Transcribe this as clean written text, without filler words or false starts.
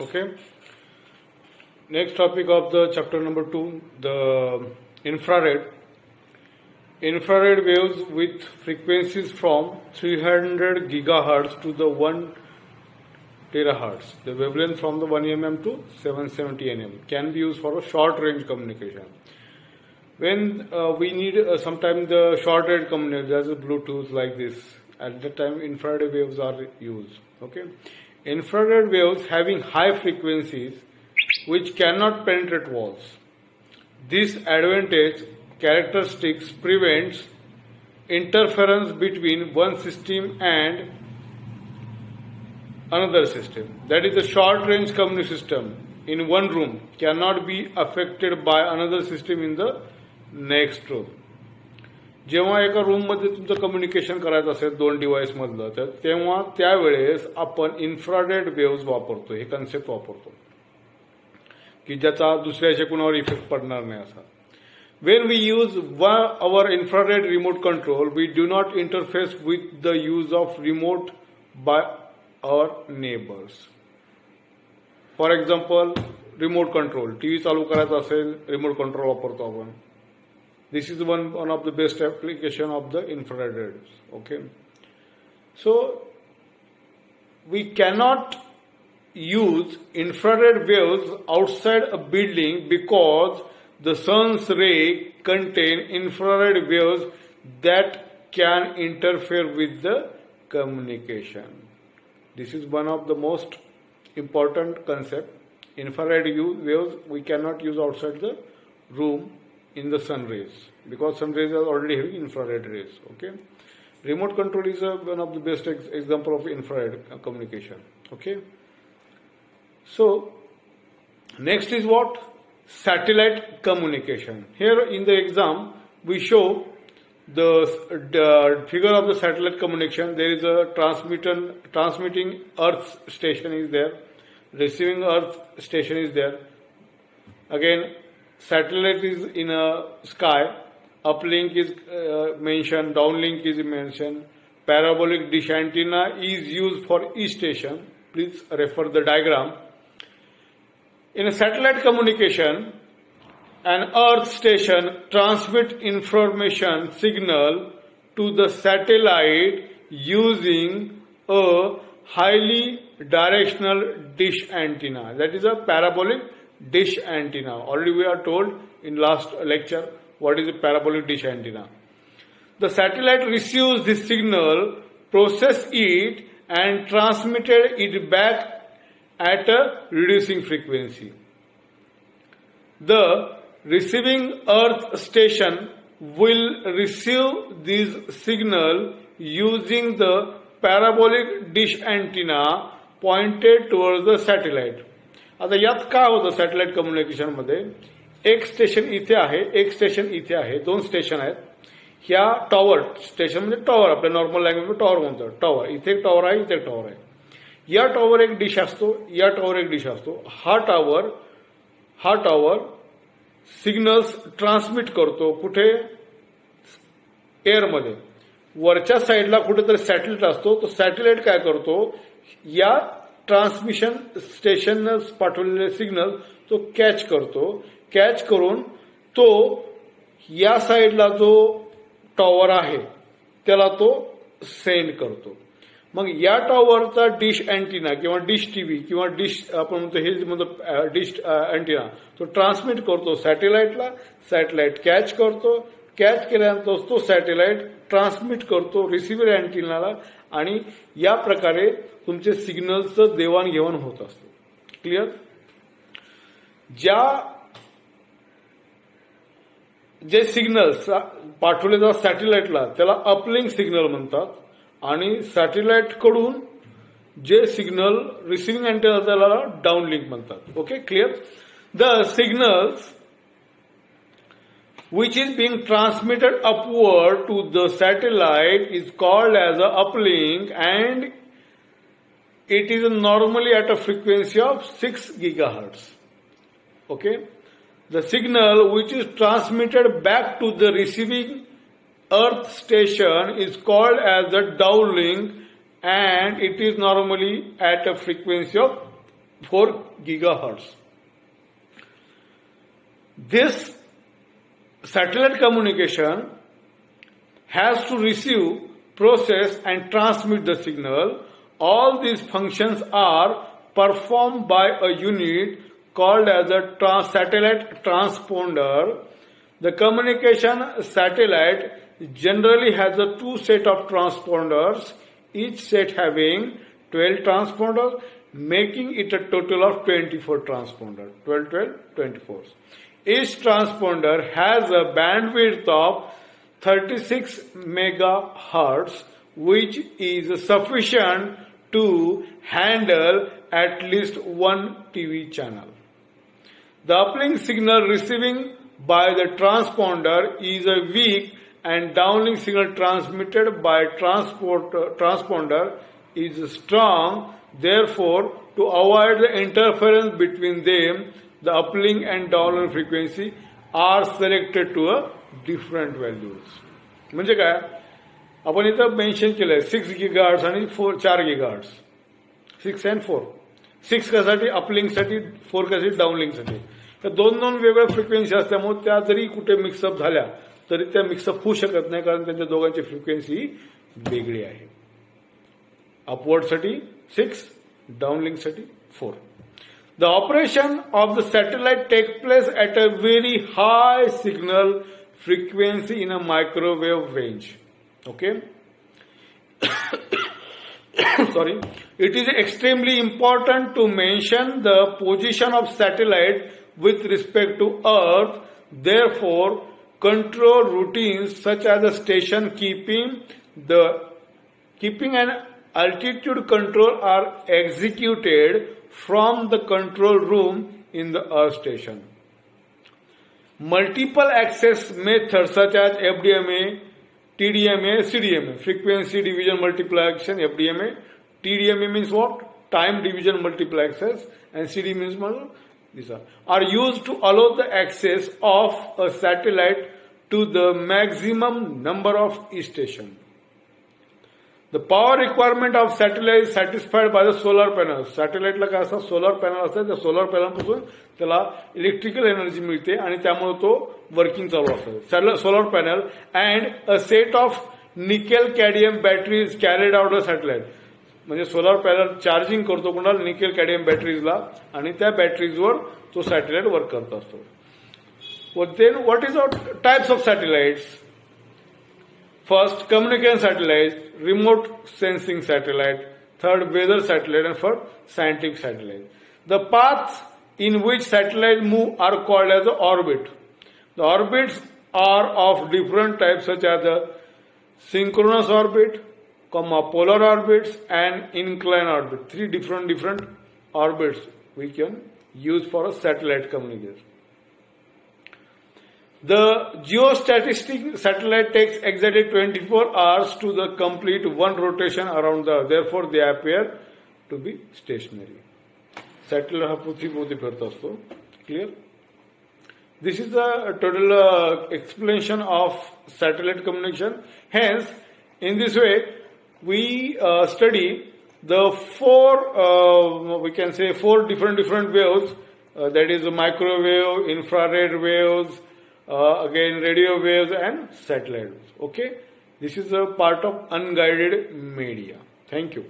Okay. Next topic of the chapter number 2, the infrared. Infrared waves with frequencies from 300 gigahertz to the 1 terahertz. The wavelength from the 1 mm to 770 nm can be used for a short range communication. When we need sometimes the short range communication, there's a Bluetooth like this. At that time, infrared waves are used. Okay, infrared waves having high frequencies which cannot penetrate walls. This advantage characteristics prevents interference between one system and another system. That is, the short range communication system in one room cannot be affected by another system in the next room. जेव्हा एका रूममध्ये तुमचं communication करायचं असेल दोन device मधलं, तर तेव्हा त्यावेळेस आपण इन्फ्रारेड वेव्स वापरतो, हे कन्सेप्ट वापरतो की ज्याचा दुसऱ्याच्या कुणावर इफेक्ट पडणार नाही असा. When we use our infrared remote control, we do not interface with the use of remote by our neighbors. For example, remote control. TV चालू करायचा असेल, remote control वापरतो आपण. This is one of the best application of the infrared rays. Okay. So, we cannot use infrared waves outside a building because the sun's ray contain infrared waves that can interfere with the communication. This is one of the most important concept. Infrared waves we cannot use outside the room in the sun rays because sun rays are already having infrared rays. Okay, remote control is one of the best example of infrared communication. Okay, so next is what? Satellite communication. Here in the exam we show the figure of the satellite communication. There is a transmitting Earth station is there, receiving Earth station is there. Again, satellite is in a sky, uplink is mentioned, downlink is mentioned, parabolic dish antenna is used for each station. Please refer the diagram. In a satellite communication, an Earth station transmits information signal to the satellite using a highly directional dish antenna. That is a parabolic dish antenna. Already we are told in last lecture what is a parabolic dish antenna. The satellite receives this signal, processes it and transmitted it back at a reducing frequency. The receiving Earth station will receive this signal using the parabolic dish antenna pointed towards the satellite. आता यात काय होतं satellite communication मध्ये, एक station इथे आहे, एक station इथे आहे, दोन स्टेशन आहेत. ह्या टॉवर स्टेशन म्हणजे टॉवर, आपल्या नॉर्मल लँग्वेज मध्ये टॉवर म्हणतो. टॉवर इथे एक टॉवर आहे, इथे एक टॉवर आहे. या टॉवर एक डिश असतो, या टॉवर एक डिश असतो. हा टॉवर सिग्नल्स ट्रान्समिट करतो कुठे? एअरमध्ये. वरच्या साईडला कुठेतरी सॅटेलाइट असतो. तो सॅटेलाइट काय करतो? या ट्रान्समिशन स्टेशन पाठवलेले सिग्नल तो कॅच करतो. कॅच करून तो या साईडला जो टॉवर आहे त्याला तो सेंड करतो. मग या टॉवरचा डिश अँटिना किंवा डिश टीव्ही किंवा डिश आपण म्हणतो हे म्हणतो डिश अँटिना तो ट्रान्समिट करतो सॅटेलाइटला. सॅटेलाइट कॅच करतो. कॅच केल्यानंतर तो सॅटेलाइट ट्रान्समिट करतो रिसिव्हर अँटिनाला आणि या प्रकारे तुमचे सिग्नलचं देवाणघेवाण होत असते. क्लिअर? जे सिग्नल्स पाठवले जातात सॅटेलाइटला त्याला अपलिंक सिग्नल म्हणतात आणि सॅटेलाइट कडून जे सिग्नल रिसिव्हिंग अँटेना त्याला डाउनलिंक म्हणतात. Okay, clear? The signals which is being transmitted upward to the satellite is called as a uplink and it is normally at a frequency of 6 gigahertz. Okay, the signal which is transmitted back to the receiving Earth station is called as the downlink and it is normally at a frequency of 4 gigahertz. This satellite communication has to receive, process and transmit the signal. All these functions are performed by a unit called as a satellite transponder. The communication satellite generally has a 2 set of transponders, each set having 12 transponders, making it a total of 24 transponders. 12, 12, 24. Each transponder has a bandwidth of 36 megahertz, which is sufficient to handle at least one TV channel. The uplink signal receiving by the transponder is a weak and downlink signal transmitted by transponder is strong. Therefore, to avoid the interference between them, the uplink and downlink frequency are selected to a different values. म्हणजे काय आपण इथं mention केलंय 6 gigahertz आणि 4 gigahertz 6 and 4. 6 कशासाठी अपलिंकसाठी, 4 कशासाठी डाऊनलिंकसाठी. त्या दोन वेगवेगळ्या फ्रिक्वेन्सी असल्यामुळे त्या जरी कुठे मिक्सअप झाल्या तरी त्या मिक्सअप होऊ शकत नाही, कारण त्यांच्या दोघांची फ्रिक्वेन्सी वेगळी आहे. अपवर्डसाठी 6, डाऊनलिंकसाठी 4. The operation of the satellite takes place at a very high signal frequency in a microwave range. Okay? Sorry. It is extremely important to mention the position of satellite with respect to Earth. Therefore, control routines such as the station keeping and altitude control are executed from the control room in the Earth station. Multiple access methods such as FDMA, TDMA, CDMA, frequency division multiplexation, FDMA, TDMA means what? Time division multiplexers, and CD means these are used to allow the access of a satellite to the maximum number of stations. The power requirement of satellite is satisfied by the solar panels. Satelliteला काय असतं, solar panel असतं. त्या solar पॅनलपासून त्याला electrical energy मिळते आणि त्यामुळे तो वर्किंग चालू असतो. Solar panel and a set of nickel cadmium batteries carried out a satellite. म्हणजे सोलर पॅनल चार्जिंग करतो कोणाला, निकेल कॅडमियम बॅटरीजला, आणि त्या बॅटरीजवर तो सॅटेलाइट वर्क करत असतो. Then what is types of satellites? First, communication satellite, remote sensing satellite. Third, weather satellite, and fourth, scientific satellite. The paths in which satellites move are called as the orbit. The orbits are of different types such as the synchronous orbit, polar orbits, and inclined orbit. 3 different orbits we can use for a satellite communication. The geostationary satellite takes exactly 24 hours to the complete one rotation around the Earth. Therefore, they appear to be stationary. Satellite हा पृथ्वीभोवती फिरत असतो. Clear? This is the total explanation of satellite communication. Hence, in this way, we study the 4 different waves. That is the microwave, infrared waves. Again, radio waves and satellite waves. Okay, this is a part of unguided media. Thank you.